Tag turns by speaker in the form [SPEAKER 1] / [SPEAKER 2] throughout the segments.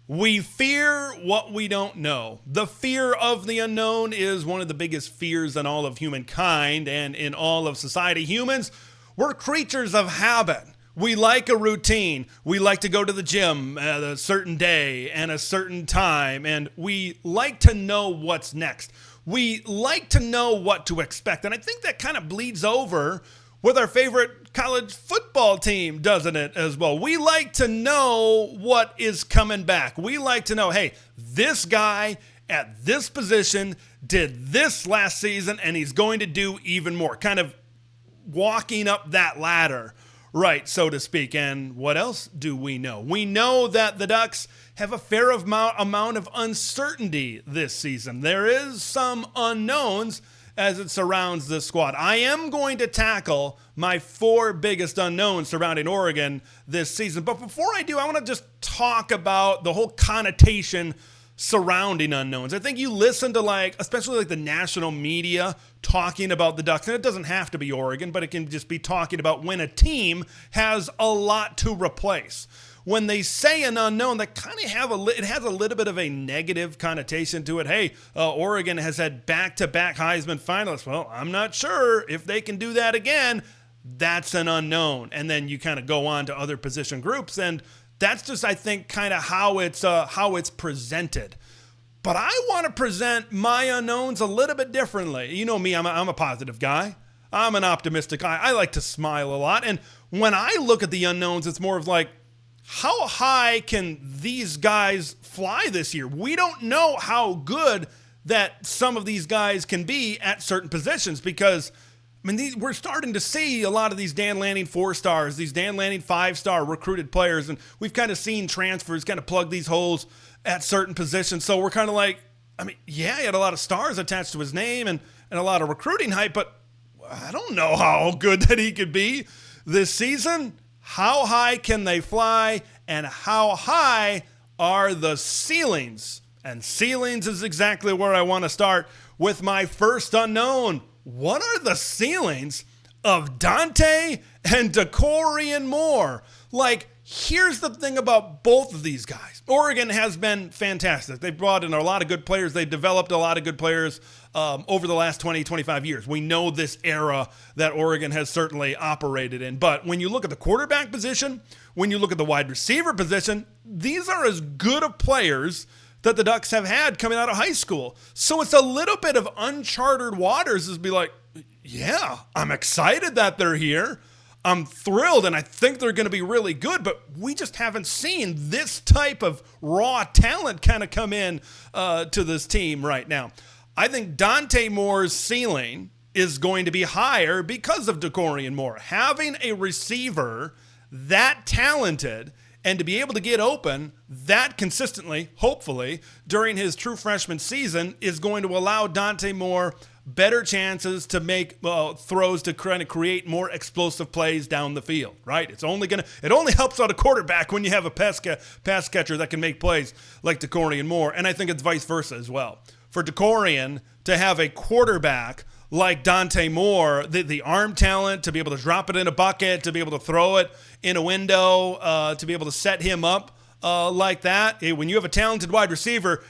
[SPEAKER 1] We fear what we don't know. The fear of the unknown is one of the biggest fears in all of humankind and in all of society. Humans, we're creatures of habit. We like a routine. We like to go to the gym at a certain day and a certain time, and we like to know what's next. We like to know what to expect, and I think that kind of bleeds over with our favorite college football team, doesn't it, as well? We like to know what is coming back. We like to know, hey, this guy at this position did this last season, and he's going to do even more. Kind of walking up that ladder, right, so to speak. And what else do we know? We know that the Ducks have a fair amount of uncertainty this season. There is some unknowns as it surrounds this squad. I am going to tackle my 4 biggest unknowns surrounding Oregon this season. But before I do, I want to just talk about the whole connotation surrounding unknowns. I think you listen to especially the national media talking about the Ducks, and it doesn't have to be Oregon, but it can just be talking about when a team has a lot to replace. When they say an unknown, that kind of it has a little bit of a negative connotation to it. Hey, Oregon has had back-to-back Heisman finalists. Well, I'm not sure if they can do that again. That's an unknown. And then you kind of go on to other position groups, and that's just, I think, kind of how it's presented. But I want to present my unknowns a little bit differently. You know me, I'm a positive guy. I'm an optimistic guy. I like to smile a lot. And when I look at the unknowns, it's more of like, how high can these guys fly this year? We don't know how good that some of these guys can be at certain positions because, we're starting to see a lot of these Dan Lanning 4-stars, these Dan Lanning 5-star recruited players, and we've kind of seen transfers kind of plug these holes at certain positions. So we're kind of like, he had a lot of stars attached to his name and a lot of recruiting hype, but I don't know how good that he could be this season. How high can they fly, and how high are the ceilings? And ceilings is exactly where I want to start with my first unknown. What are the ceilings of Dante and Dakorien Moore? Here's the thing about both of these guys. Oregon has been fantastic. They've brought in a lot of good players. They've developed a lot of good players over the last 20, 25 years. We know this era that Oregon has certainly operated in. But when you look at the quarterback position, when you look at the wide receiver position, these are as good of players that the Ducks have had coming out of high school. So it's a little bit of uncharted waters as be like, yeah, I'm excited that they're here. I'm thrilled, and I think they're going to be really good, but we just haven't seen this type of raw talent kind of come in to this team right now. I think Dante Moore's ceiling is going to be higher because of Dakorien Moore. Having a receiver that talented and to be able to get open that consistently, hopefully, during his true freshman season is going to allow Dante Moore better chances to make throws to kind of create more explosive plays down the field, right? It only helps out a quarterback when you have a pass catcher that can make plays like Dakorien Moore, and I think it's vice versa as well. For Dakorien to have a quarterback like Dante Moore, the arm talent to be able to drop it in a bucket, to be able to throw it in a window, to be able to set him up like that. Hey, when you have a talented wide receiver,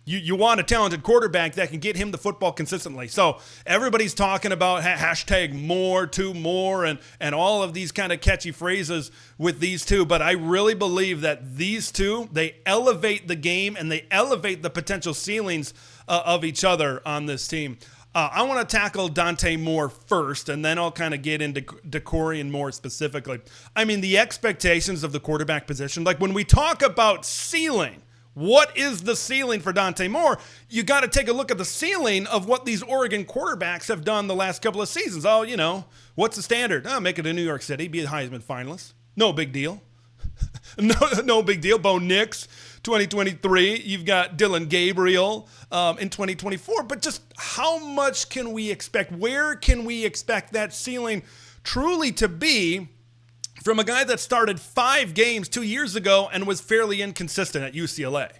[SPEAKER 1] you want a talented quarterback that can get him the football consistently. So everybody's talking about hashtag more to more and all of these kind of catchy phrases with these two. But I really believe that these two, they elevate the game and they elevate the potential ceilings of each other on this team. I want to tackle Dante Moore first, and then I'll kind of get into Dakorien Moore specifically. The expectations of the quarterback position, like when we talk about ceiling, what is the ceiling for Dante Moore? You got to take a look at the ceiling of what these Oregon quarterbacks have done the last couple of seasons. Oh, what's the standard? Make it to New York City, be a Heisman finalist. No big deal. No big deal. Bo Nix, 2023. You've got Dylan Gabriel in 2024. But just how much can we expect? Where can we expect that ceiling truly to be from a guy that started 5 games 2 years ago and was fairly inconsistent at UCLA?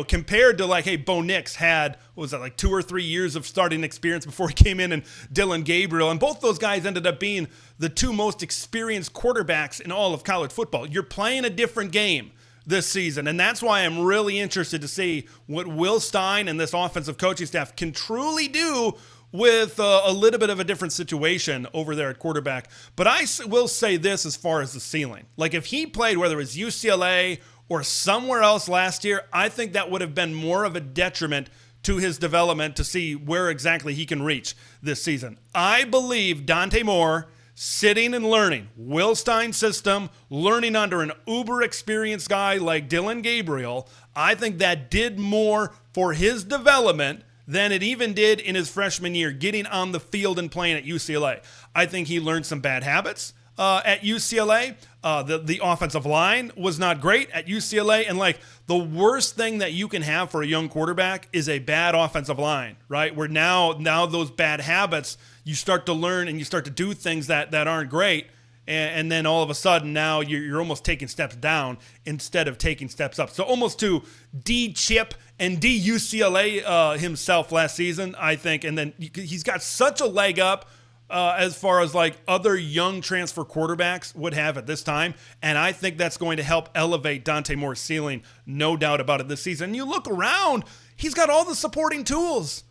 [SPEAKER 1] Compared to Bo Nix had, 2 or 3 years of starting experience before he came in, and Dylan Gabriel. And both those guys ended up being the 2 most experienced quarterbacks in all of college football. You're playing a different game this season. And that's why I'm really interested to see what Will Stein and this offensive coaching staff can truly do with a little bit of a different situation over there at quarterback. But I will say this as far as the ceiling. Like if he played, whether it was UCLA or somewhere else last year, I think that would have been more of a detriment to his development to see where exactly he can reach this season. I believe Dante Moore sitting and learning Will Stein's system, learning under an uber experienced guy like Dylan Gabriel, I think that did more for his development than it even did in his freshman year, getting on the field and playing at UCLA. I think he learned some bad habits at UCLA. The offensive line was not great at UCLA. And like the worst thing that you can have for a young quarterback is a bad offensive line, right? Where now those bad habits, you start to learn and you start to do things that aren't great. And then all of a sudden now you're almost taking steps down instead of taking steps up. So almost to de-Chip and de-UCLA himself last season, I think. And then he's got such a leg up as far as like other young transfer quarterbacks would have at this time. And I think that's going to help elevate Dante Moore's ceiling, no doubt about it, this season. And you look around, he's got all the supporting tools.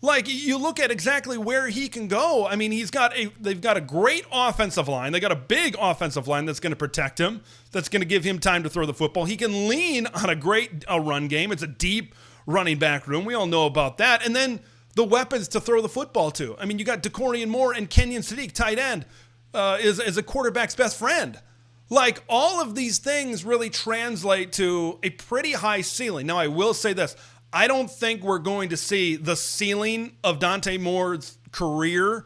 [SPEAKER 1] Like, you look at exactly where he can go. I mean, they've got a great offensive line. They got a big offensive line that's going to protect him, that's going to give him time to throw the football. He can lean on a great run game. It's a deep running back room. We all know about that. And then the weapons to throw the football to. I mean, you got Dakorien Moore and Kenyon Sadiq, tight end, is a quarterback's best friend. Like, all of these things really translate to a pretty high ceiling. Now, I will say this. I don't think we're going to see the ceiling of Dante Moore's career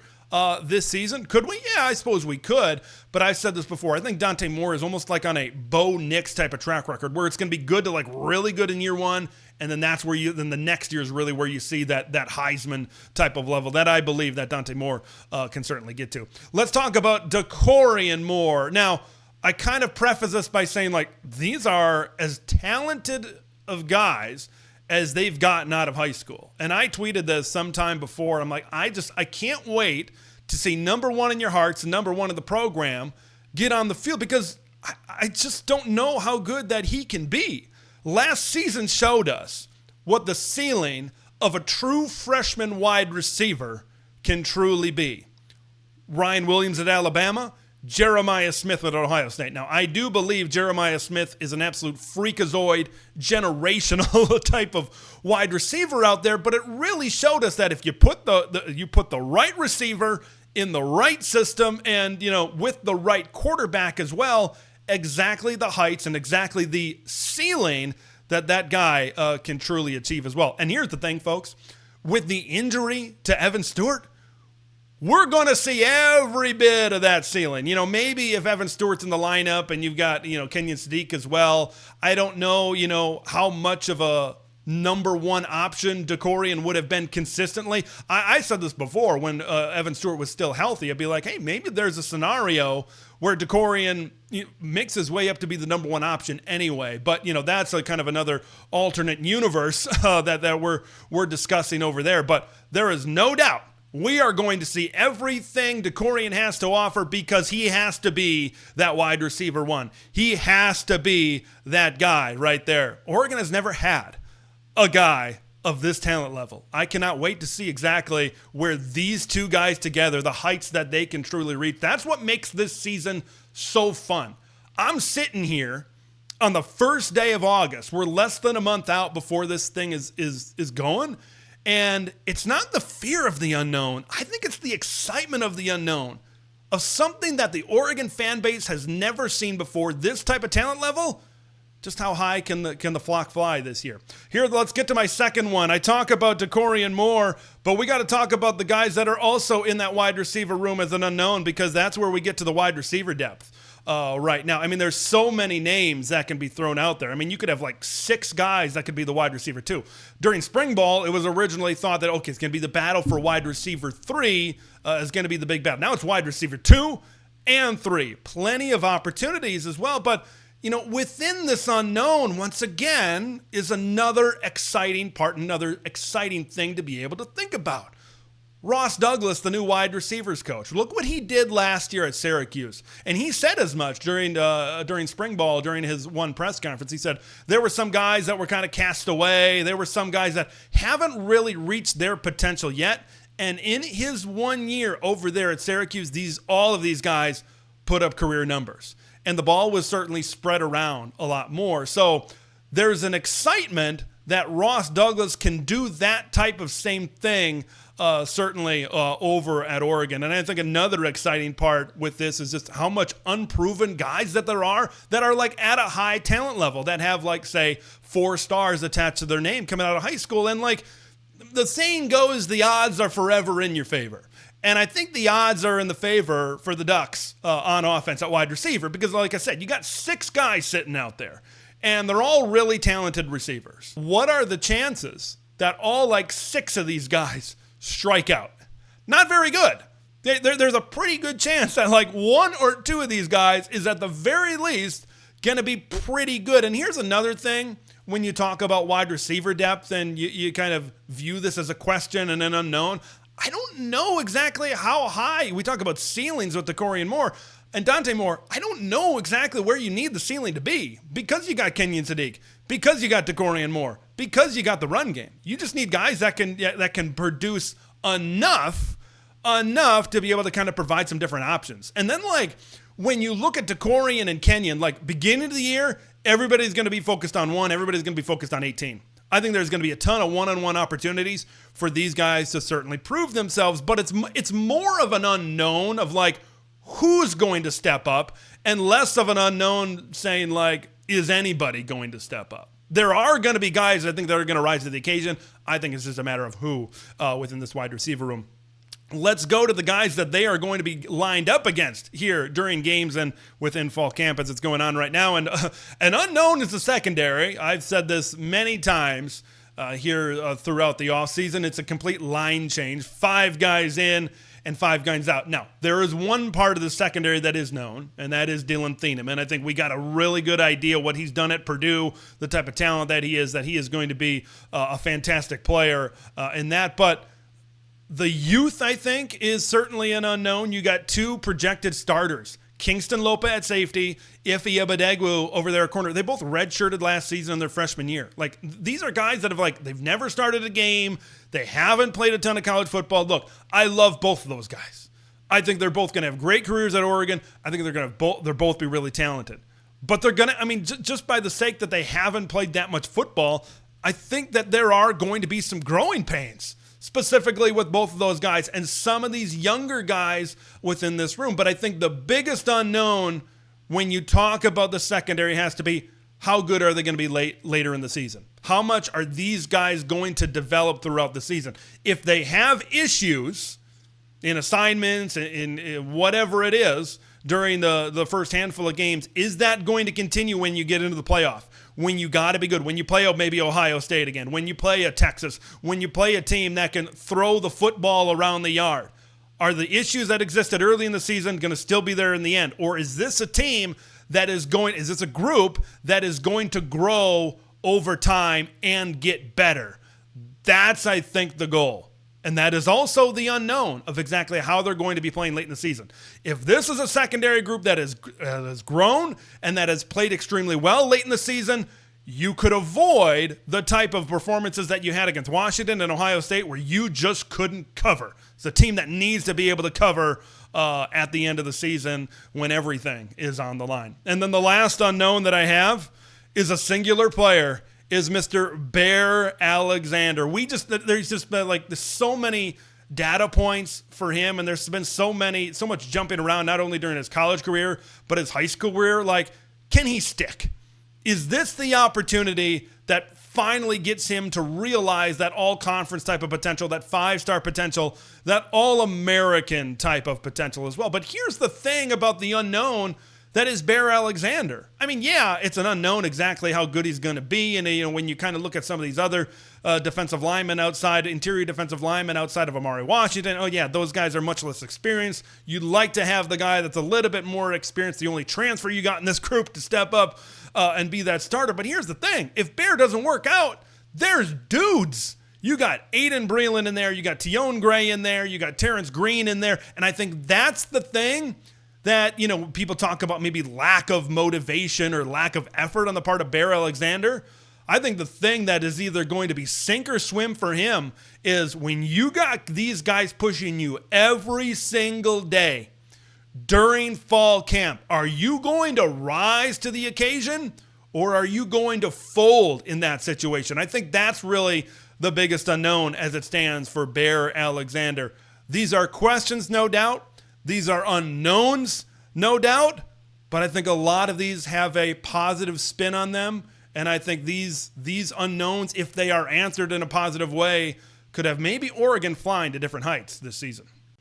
[SPEAKER 1] this season. Could we? Yeah, I suppose we could. But I've said this before. I think Dante Moore is almost like on a Bo Nix type of track record where it's going to be good to like really good in year one. And then that's where then the next year is really where you see that Heisman type of level that I believe that Dante Moore can certainly get to. Let's talk about Dakorien Moore. Now, I kind of preface this by saying like these are as talented of guys as they've gotten out of high school. And I tweeted this sometime before. I'm like, I can't wait to see number one in your hearts and number one in the program get on the field because I just don't know how good that he can be. Last season showed us what the ceiling of a true freshman wide receiver can truly be. Ryan Williams at Alabama, Jeremiah Smith at Ohio State. Now, I do believe Jeremiah Smith is an absolute freakazoid, generational type of wide receiver out there, but it really showed us that if you put the right receiver in the right system and, with the right quarterback as well, exactly the heights and exactly the ceiling that guy can truly achieve as well. And here's the thing, folks. With the injury to Evan Stewart, we're going to see every bit of that ceiling. Maybe if Evan Stewart's in the lineup and you've got, Kenyon Sadiq as well, I don't know, how much of a number one option Dakorien would have been consistently. I said this before when Evan Stewart was still healthy. I'd be like, hey, maybe there's a scenario where Dakorien makes his way up to be the number one option anyway. But, that's a kind of another alternate universe that we're discussing over there. But there is no doubt we are going to see everything Dakorien has to offer because he has to be that wide receiver one. He has to be that guy right there. Oregon has never had a guy of this talent level. I cannot wait to see exactly where these two guys together, the heights that they can truly reach. That's what makes this season so fun. I'm sitting here on the first day of August. We're less than a month out before this thing is going. And it's not the fear of the unknown. I think it's the excitement of the unknown, of something that the Oregon fan base has never seen before. This type of talent level, just how high can the flock fly this year? Here, let's get to my second one. I talk about Dakorien Moore, but we got to talk about the guys that are also in that wide receiver room as an unknown because that's where we get to the wide receiver depth. Right now. I mean, there's so many names that can be thrown out there. I mean, you could have like 6 guys that could be the wide receiver too. During spring ball, it was originally thought that, okay, it's going to be the battle for wide receiver 3 is going to be the big battle. Now it's wide receiver 2 and 3. Plenty of opportunities as well. But, within this unknown, once again, is another exciting part, another exciting thing to be able to think about. Ross Douglas, the new wide receivers coach. Look what he did last year at Syracuse. And he said as much during spring ball, during his one press conference. He said there were some guys that were kind of cast away. There were some guys that haven't really reached their potential yet. And in his 1 year over there at Syracuse, all of these guys put up career numbers. And the ball was certainly spread around a lot more. So there's an excitement that Ross Douglas can do that type of same thing certainly over at Oregon. And I think another exciting part with this is just how much unproven guys that there are that are like at a high talent level that have like, say, 4 stars attached to their name coming out of high school. And like the saying goes, the odds are forever in your favor. And I think the odds are in the favor for the Ducks on offense at wide receiver because, like I said, you got 6 guys sitting out there, and they're all really talented receivers. What are the chances that all like 6 of these guys strike out? Not very good. There's a pretty good chance that like 1 or 2 of these guys is at the very least going to be pretty good. And here's another thing. When you talk about wide receiver depth and you kind of view this as a question and an unknown, I don't know exactly how high. We talk about ceilings with Dakorien Moore and Dante Moore. I don't know exactly where you need the ceiling to be because you got Kenyon Sadiq, because you got Dakorien Moore, because you got the run game. You just need guys that can produce enough to be able to kind of provide some different options. And then like when you look at Dakorien and Kenyon, like beginning of the year, everybody's going to be focused on 1. Everybody's going to be focused on 18. I think there's going to be a ton of one-on-one opportunities for these guys to certainly prove themselves, but it's more of an unknown of like who's going to step up and less of an unknown saying like, is anybody going to step up? There are going to be guys I think that are going to rise to the occasion. I think it's just a matter of who within this wide receiver room. Let's go to the guys that they are going to be lined up against here during games and within fall camp as it's going on right now. And an unknown is the secondary. I've said this many times here throughout the offseason. It's a complete line change. 5 guys in and 5 guys out. Now, there is one part of the secondary that is known, and that is Dylan Thieneman. And I think we got a really good idea what he's done at Purdue, the type of talent that he is going to be a fantastic player in that. But the youth, I think, is certainly an unknown. You got 2 projected starters. Kingston Lopa at safety, Ife Abadegwu over there at corner. They both redshirted last season in their freshman year. Like, these are guys that have, they've never started a game. They haven't played a ton of college football. Look, I love both of those guys. I think they're both going to have great careers at Oregon. I think they're both be really talented. But they're going to, just by the sake that they haven't played that much football, I think that there are going to be some growing pains, specifically with both of those guys and some of these younger guys within this room. But I think the biggest unknown when you talk about the secondary has to be how good are they going to be later in the season? How much are these guys going to develop throughout the season? If they have issues in assignments, in whatever it is during the first handful of games, is that going to continue when you get into the playoff? When you got to be good, when you play maybe Ohio State again, when you play a Texas, when you play a team that can throw the football around the yard, are the issues that existed early in the season going to still be there in the end? Or is this a team that is this a group that is going to grow over time and get better? That's, I think, the goal. And that is also the unknown of exactly how they're going to be playing late in the season. If this is a secondary group that has grown and that has played extremely well late in the season, you could avoid the type of performances that you had against Washington and Ohio State where you just couldn't cover. It's a team that needs to be able to cover at the end of the season when everything is on the line. And then the last unknown that I have is a singular player, is Mr. Bear Alexander. There's just been there's so many data points for him, and there's been so much jumping around, not only during his college career, but his high school career. Can he stick? Is this the opportunity that finally gets him to realize that all-conference type of potential, that 5-star potential, that all-American type of potential as well? But here's the thing about the unknown that is Bear Alexander. It's an unknown exactly how good he's going to be. And, when you kind of look at some of these other defensive linemen interior defensive linemen outside of Amari Washington, those guys are much less experienced. You'd like to have the guy that's a little bit more experienced, the only transfer you got in this group, to step up and be that starter. But here's the thing. If Bear doesn't work out, there's dudes You got Aiden Breland in there. You got Tion Gray in there. You got Terrence Green in there. And I think that's the thing that, people talk about maybe lack of motivation or lack of effort on the part of Bear Alexander. I think the thing that is either going to be sink or swim for him is when you got these guys pushing you every single day during fall camp, are you going to rise to the occasion or are you going to fold in that situation? I think that's really the biggest unknown as it stands for Bear Alexander. These are questions, no doubt. These are unknowns, no doubt. But I think a lot of these have a positive spin on them. And I think these unknowns, if they are answered in a positive way, could have maybe Oregon flying to different heights this season.